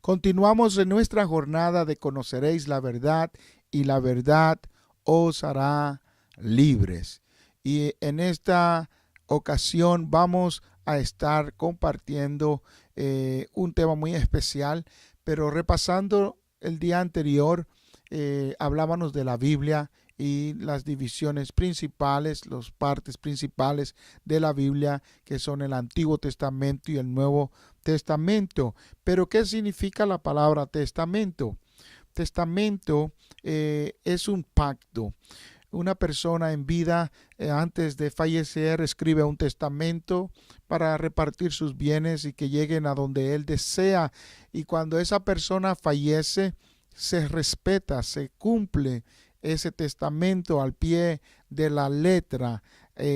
Continuamos en nuestra jornada de conoceréis la verdad y la verdad os hará libres. Y en esta ocasión vamos a estar compartiendo un tema muy especial, pero repasando el día anterior hablábamos de la Biblia y las divisiones principales, las partes principales de la Biblia, que son el Antiguo Testamento y el Nuevo Testamento. Pero ¿qué significa la palabra testamento? Testamento es un pacto. Una persona en vida, antes de fallecer, escribe un testamento para repartir sus bienes y que lleguen a donde él desea. Y cuando esa persona fallece, se respeta, se cumple ese testamento al pie de la letra.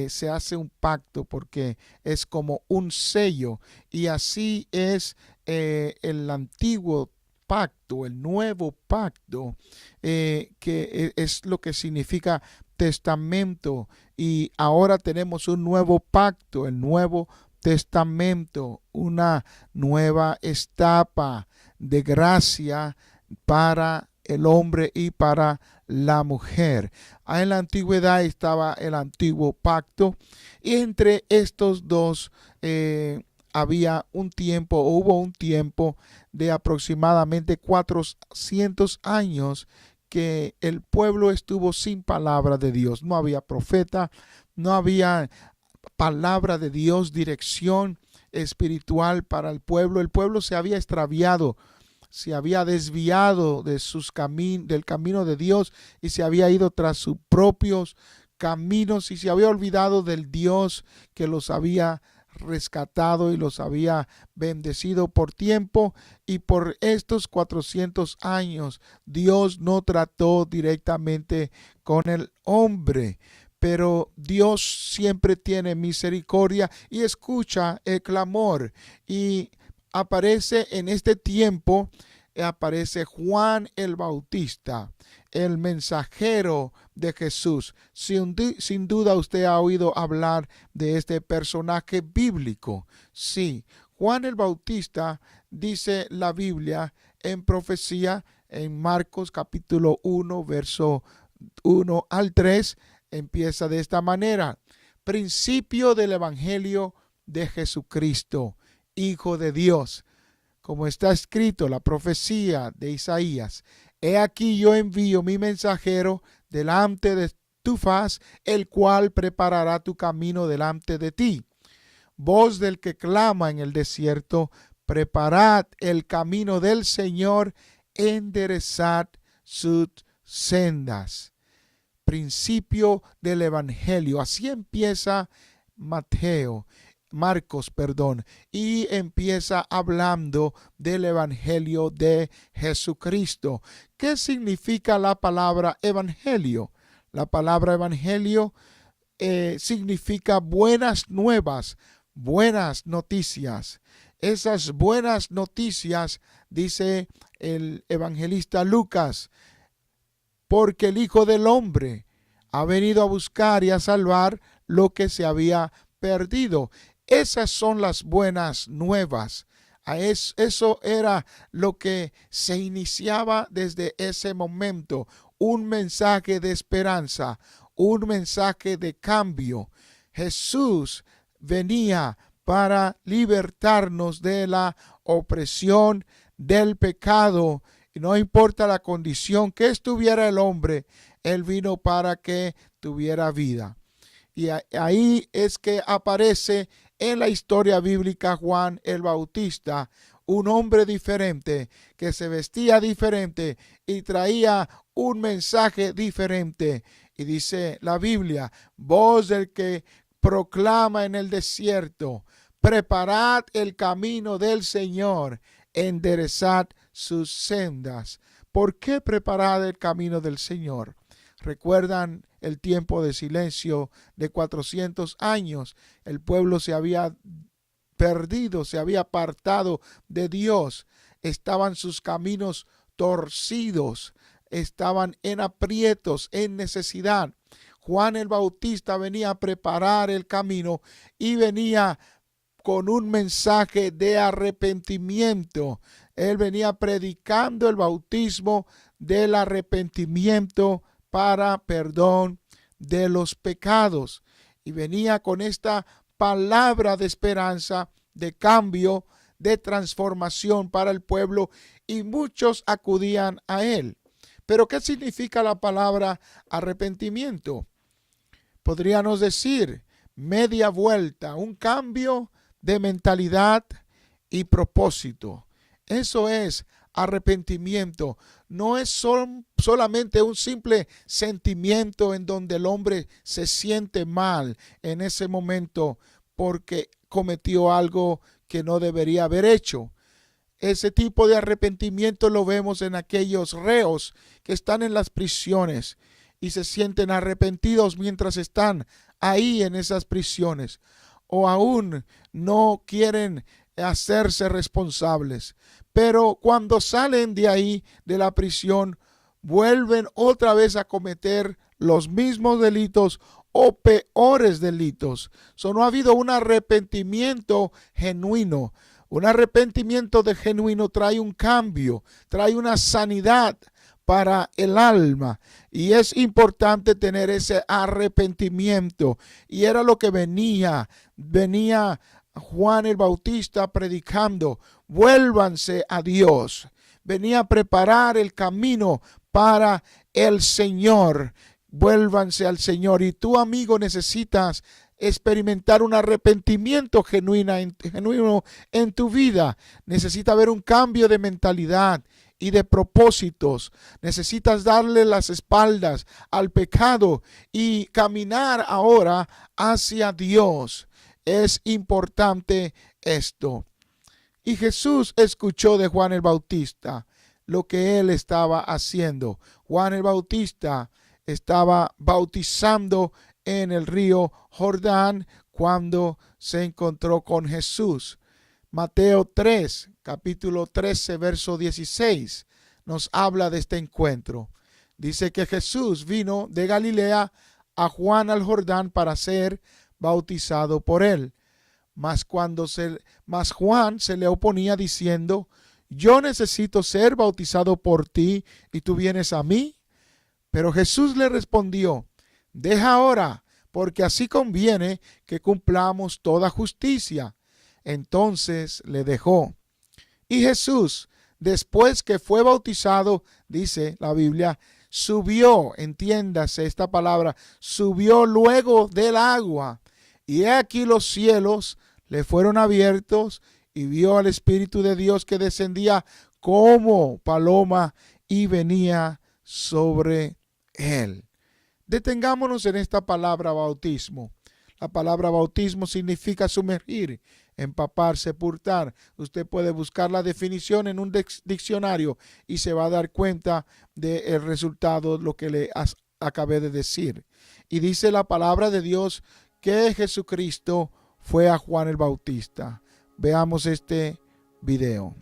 Se hace un pacto porque es como un sello. Y así es el antiguo pacto, el nuevo pacto, que es lo que significa testamento. Y ahora tenemos un nuevo pacto, el nuevo testamento, una nueva etapa de gracia para el hombre y para la mujer. En la antigüedad estaba el antiguo pacto y entre estos dos había un tiempo, o hubo un tiempo de aproximadamente 400 años que el pueblo estuvo sin palabra de Dios. No había profeta, no había palabra de Dios, dirección espiritual para el pueblo. El pueblo se había extraviado, se había desviado de del camino de Dios y se había ido tras sus propios caminos y se había olvidado del Dios que los había rescatado y los había bendecido por tiempo. Y por estos 400 años Dios no trató directamente con el hombre, pero Dios siempre tiene misericordia y escucha el clamor. Y aparece en este tiempo, aparece Juan el Bautista, el mensajero de Jesús. Sin duda usted ha oído hablar de este personaje bíblico. Sí, Juan el Bautista, dice la Biblia en profecía, en Marcos capítulo 1, verso 1 al 3, empieza de esta manera: principio del Evangelio de Jesucristo, Hijo de Dios, como está escrito la profecía de Isaías: he aquí yo envío mi mensajero delante de tu faz, el cual preparará tu camino delante de ti. Voz del que clama en el desierto: preparad el camino del Señor, enderezad sus sendas. Principio del Evangelio. Así empieza Marcos, y empieza hablando del Evangelio de Jesucristo. ¿Qué significa la palabra Evangelio? La palabra Evangelio significa buenas nuevas, buenas noticias. Esas buenas noticias, dice el evangelista Lucas, porque el Hijo del Hombre ha venido a buscar y a salvar lo que se había perdido. Esas son las buenas nuevas. Eso era lo que se iniciaba desde ese momento. Un mensaje de esperanza, un mensaje de cambio. Jesús venía para libertarnos de la opresión del pecado. Y no importa la condición que estuviera el hombre, Él vino para que tuviera vida. Y ahí es que aparece en la historia bíblica Juan el Bautista, un hombre diferente, que se vestía diferente y traía un mensaje diferente. Y dice la Biblia: voz del que proclama en el desierto: preparad el camino del Señor, enderezad sus sendas. ¿Por qué preparad el camino del Señor? ¿Recuerdan el tiempo de silencio de 400 años? El pueblo se había perdido, se había apartado de Dios. Estaban sus caminos torcidos, estaban en aprietos, en necesidad. Juan el Bautista venía a preparar el camino y venía con un mensaje de arrepentimiento. Él venía predicando el bautismo del arrepentimiento para perdón de los pecados. Y venía con esta palabra de esperanza, de cambio, de transformación para el pueblo, y muchos acudían a él. Pero ¿qué significa la palabra arrepentimiento? Podríamos decir media vuelta, un cambio de mentalidad y propósito. Eso es arrepentimiento. No es solamente un simple sentimiento en donde el hombre se siente mal en ese momento porque cometió algo que no debería haber hecho. Ese tipo de arrepentimiento lo vemos en aquellos reos que están en las prisiones y se sienten arrepentidos mientras están ahí en esas prisiones, o aún no quieren hacerse responsables. Pero cuando salen de ahí, de la prisión, vuelven otra vez a cometer los mismos delitos o peores delitos. No ha habido un arrepentimiento genuino. Un arrepentimiento de genuino trae un cambio, trae una sanidad para el alma, y es importante tener ese arrepentimiento. Y era lo que venía Juan el Bautista predicando: vuélvanse a Dios. Venía a preparar el camino para el Señor. Vuélvanse al Señor. Y tú, amigo, necesitas experimentar un arrepentimiento genuino en tu vida. Necesita haber un cambio de mentalidad y de propósitos. Necesitas darle las espaldas al pecado y caminar ahora hacia Dios. Es importante esto. Y Jesús escuchó de Juan el Bautista lo que él estaba haciendo. Juan el Bautista estaba bautizando en el río Jordán cuando se encontró con Jesús. Mateo 3, capítulo 13, verso 16, nos habla de este encuentro. Dice que Jesús vino de Galilea a Juan al Jordán para ser bautizado por él. Mas Juan se le oponía diciendo: yo necesito ser bautizado por ti y tú vienes a mí. Pero Jesús le respondió: deja ahora, porque así conviene que cumplamos toda justicia. Entonces le dejó. Y Jesús, después que fue bautizado, dice la Biblia, subió, entiéndase esta palabra, subió luego del agua. Y he aquí los cielos le fueron abiertos, y vio al Espíritu de Dios que descendía como paloma y venía sobre él. Detengámonos en esta palabra bautismo. La palabra bautismo significa sumergir, empapar, sepultar. Usted puede buscar la definición en un diccionario y se va a dar cuenta del resultado, lo que le acabé de decir. Y dice la palabra de Dios que Jesucristo fue a Juan el Bautista. Veamos este video.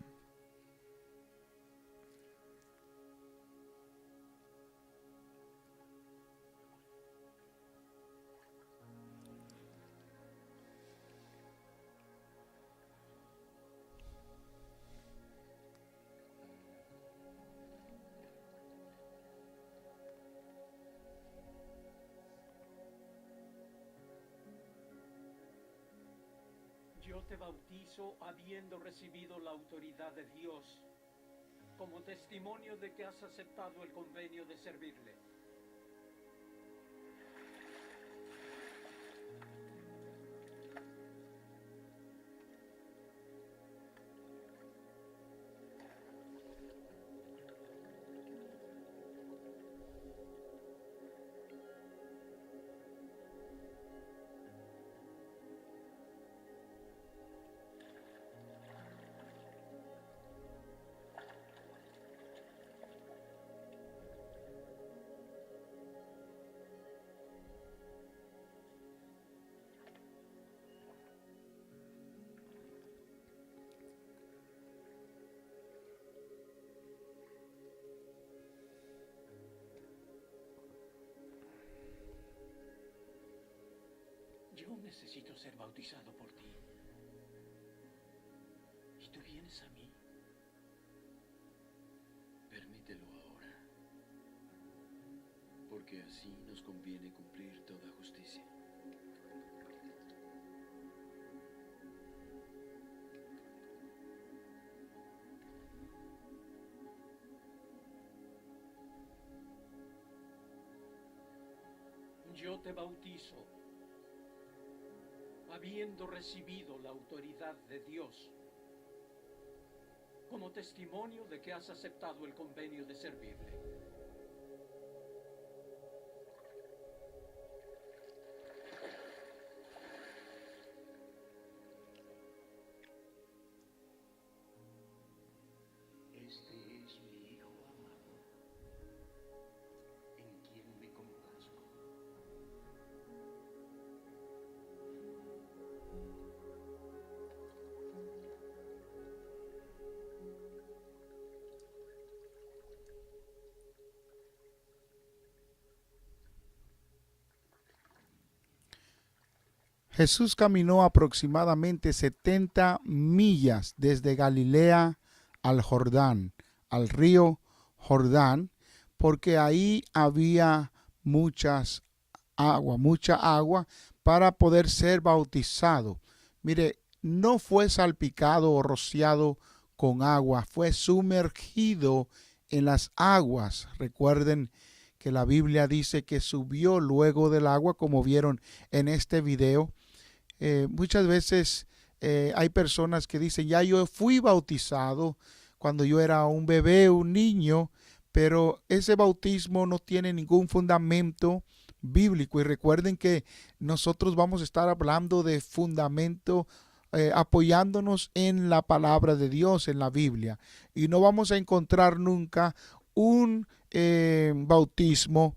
Yo te bautizo habiendo recibido la autoridad de Dios, como testimonio de que has aceptado el convenio de servirle. Yo necesito ser bautizado por ti. porque así nos conviene cumplir toda justicia. Yo te bautizo, habiendo recibido la autoridad de Dios, como testimonio de que has aceptado el convenio de servirle. Este es mi Hijo amado, en quien me complazco. Jesús caminó aproximadamente 70 millas desde Galilea al Jordán, al río Jordán, porque ahí había mucha agua para poder ser bautizado. Mire, no fue salpicado o rociado con agua, fue sumergido en las aguas. Recuerden que la Biblia dice que subió luego del agua, como vieron en este video. Muchas veces hay personas que dicen, ya yo fui bautizado cuando yo era un bebé, un niño, pero ese bautismo no tiene ningún fundamento bíblico. Y recuerden que nosotros vamos a estar hablando de fundamento, apoyándonos en la palabra de Dios, en la Biblia. Y no vamos a encontrar nunca un bautismo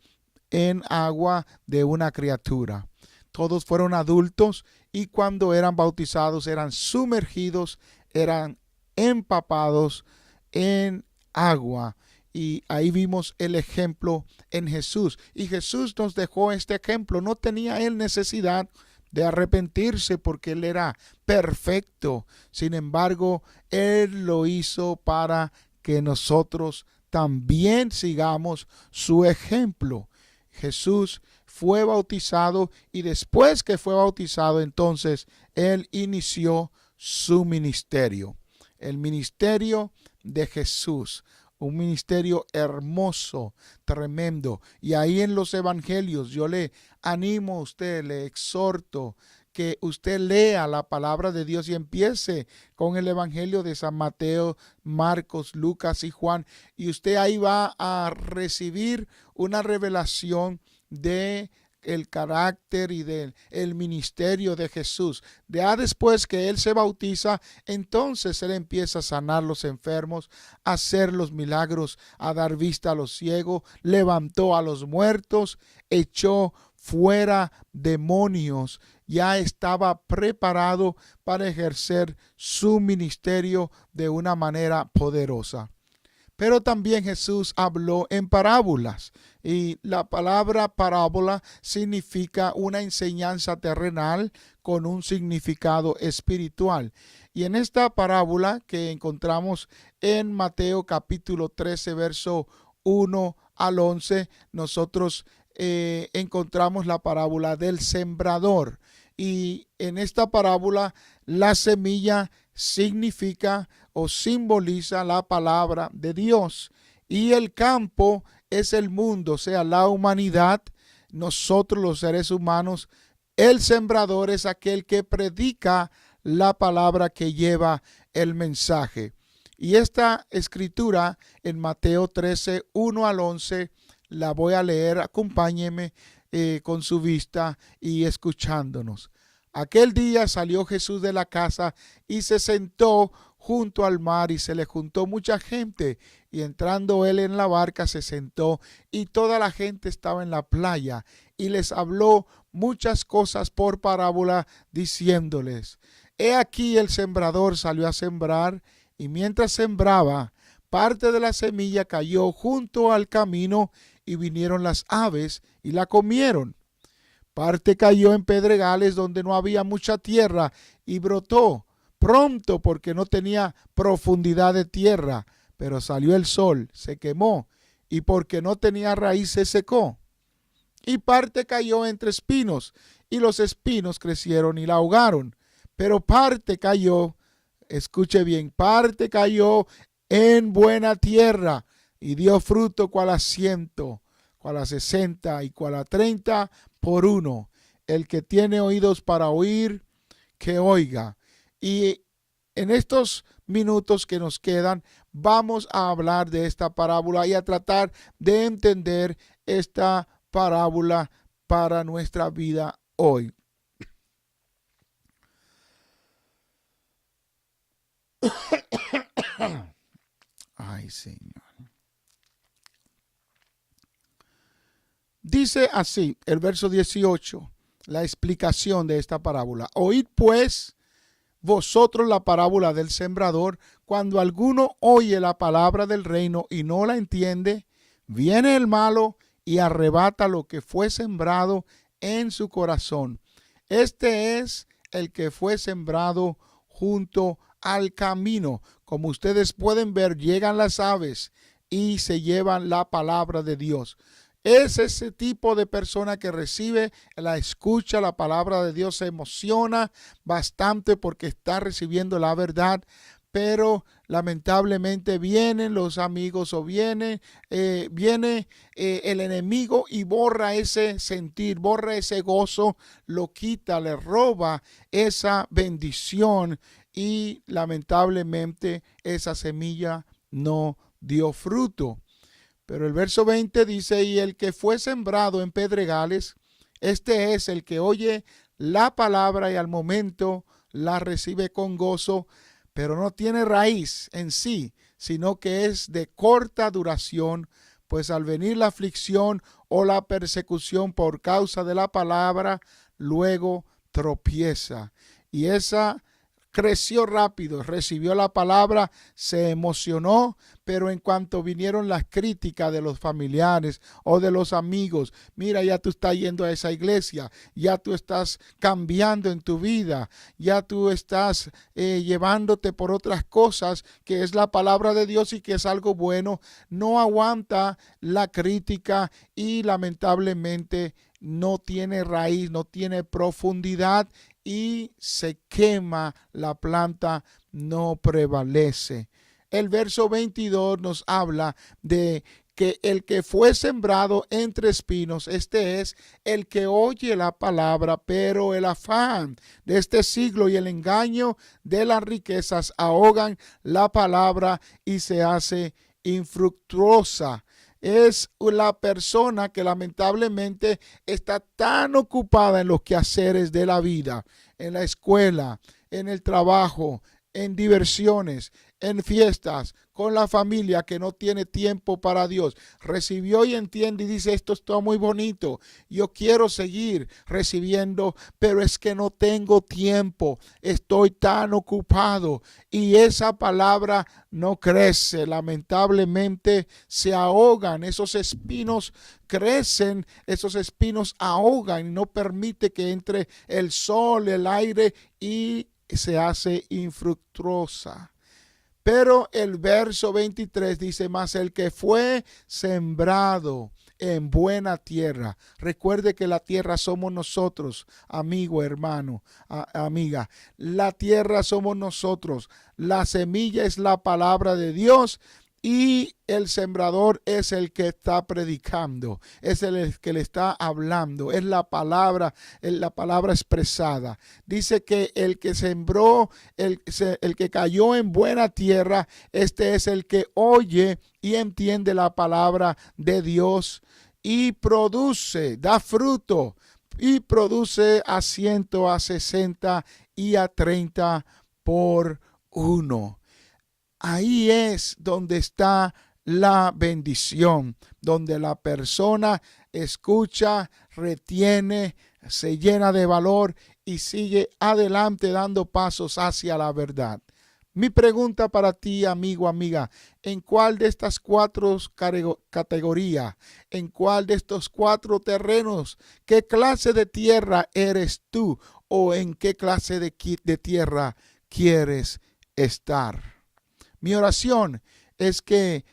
en agua de una criatura. Todos fueron adultos y cuando eran bautizados eran sumergidos, eran empapados en agua. Y ahí vimos el ejemplo en Jesús. Y Jesús nos dejó este ejemplo. No tenía él necesidad de arrepentirse porque él era perfecto. Sin embargo, él lo hizo para que nosotros también sigamos su ejemplo. Jesús fue bautizado y después que fue bautizado, entonces él inició su ministerio. El ministerio de Jesús, un ministerio hermoso, tremendo. Y ahí en los evangelios yo le animo a usted, le exhorto que usted lea la palabra de Dios y empiece con el evangelio de San Mateo, Marcos, Lucas y Juan. Y usted ahí va a recibir una revelación de el carácter y del ministerio de Jesús. Ya después que él se bautiza, entonces él empieza a sanar los enfermos, a hacer los milagros, a dar vista a los ciegos, levantó a los muertos, echó fuera demonios, ya estaba preparado para ejercer su ministerio de una manera poderosa. Pero también Jesús habló en parábolas y la palabra parábola significa una enseñanza terrenal con un significado espiritual. Y en esta parábola que encontramos en Mateo capítulo 13, verso 1 al 11, nosotros encontramos la parábola del sembrador. Y en esta parábola la semilla significa o simboliza la palabra de Dios y el campo es el mundo, o sea, la humanidad, nosotros los seres humanos. El sembrador es aquel que predica la palabra, que lleva el mensaje. Y esta escritura en Mateo 13, 1 al 11, la voy a leer. Acompáñeme con su vista y escuchándonos. Aquel día salió Jesús de la casa y se sentó junto al mar, y se le juntó mucha gente, y entrando él en la barca se sentó, y toda la gente estaba en la playa, y les habló muchas cosas por parábola, diciéndoles: he aquí el sembrador salió a sembrar, y mientras sembraba, parte de la semilla cayó junto al camino, y vinieron las aves y la comieron. Parte cayó en pedregales donde no había mucha tierra, y brotó pronto porque no tenía profundidad de tierra, pero salió el sol, se quemó, y porque no tenía raíz se secó. y parte cayó entre espinos, y los espinos crecieron y la ahogaron. Pero parte cayó, escuche bien, parte cayó en buena tierra y dio fruto cual a 100, cual a 60 y cual a 30 por uno. El que tiene oídos para oír, que oiga. Y en estos minutos que nos quedan, vamos a hablar de esta parábola y a tratar de entender esta parábola para nuestra vida hoy. Ay, Señor. Dice así el verso 18, la explicación de esta parábola. Oíd pues vosotros la parábola del sembrador. Cuando alguno oye la palabra del reino y no la entiende, viene el malo y arrebata lo que fue sembrado en su corazón. Este es el que fue sembrado junto al camino. Como ustedes pueden ver, llegan las aves y se llevan la palabra de Dios. Es ese tipo de persona que recibe, la escucha, la palabra de Dios, se emociona bastante porque está recibiendo la verdad, pero lamentablemente vienen los amigos o viene el enemigo y borra ese sentir, borra ese gozo, lo quita, le roba esa bendición y lamentablemente esa semilla no dio fruto. Pero el verso 20 dice, y el que fue sembrado en pedregales, este es el que oye la palabra y al momento la recibe con gozo, pero no tiene raíz en sí, sino que es de corta duración, pues al venir la aflicción o la persecución por causa de la palabra, luego tropieza. Y esa creció rápido, recibió la palabra, se emocionó, pero en cuanto vinieron las críticas de los familiares o de los amigos, mira, ya tú estás yendo a esa iglesia, ya tú estás cambiando en tu vida, ya tú estás llevándote por otras cosas, que es la palabra de Dios y que es algo bueno, no aguanta la crítica y lamentablemente no tiene raíz, no tiene profundidad y se quema la planta, no prevalece. El verso 22 nos habla de que el que fue sembrado entre espinos, este es el que oye la palabra, pero el afán de este siglo y el engaño de las riquezas ahogan la palabra y se hace infructuosa. Es la persona que lamentablemente está tan ocupada en los quehaceres de la vida, en la escuela, en el trabajo, en diversiones, en fiestas, con la familia, que no tiene tiempo para Dios. Recibió y entiende y dice, esto está muy bonito, yo quiero seguir recibiendo, pero es que no tengo tiempo, estoy tan ocupado y esa palabra no crece. Lamentablemente se ahogan, esos espinos crecen, esos espinos ahogan y no permite que entre el sol, el aire y se hace infructuosa. Pero el verso 23 dice, más el que fue sembrado en buena tierra. Recuerde que la tierra somos nosotros, amigo, hermano, amiga. La tierra somos nosotros. La semilla es la palabra de Dios. Y el sembrador es el que está predicando, es el que le está hablando, es la palabra expresada. Dice que el que sembró, el que cayó en buena tierra, este es el que oye y entiende la palabra de Dios y produce, da fruto y produce a 100, a 60 y a 30 por uno. Ahí es donde está la bendición, donde la persona escucha, retiene, se llena de valor y sigue adelante dando pasos hacia la verdad. Mi pregunta para ti, amigo, amiga, ¿en cuál de estas 4 categorías, en cuál de estos 4 terrenos, qué clase de tierra eres tú o en qué clase de tierra quieres estar? Mi oración es que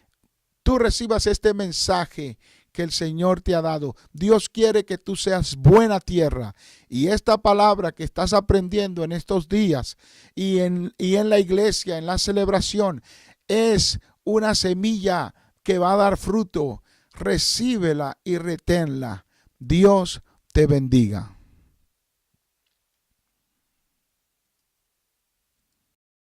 tú recibas este mensaje, que el Señor te ha dado. Dios quiere que tú seas buena tierra. Y esta palabra que estás aprendiendo en estos días y en la iglesia, en la celebración, es una semilla que va a dar fruto. Recíbela y reténla. Dios te bendiga.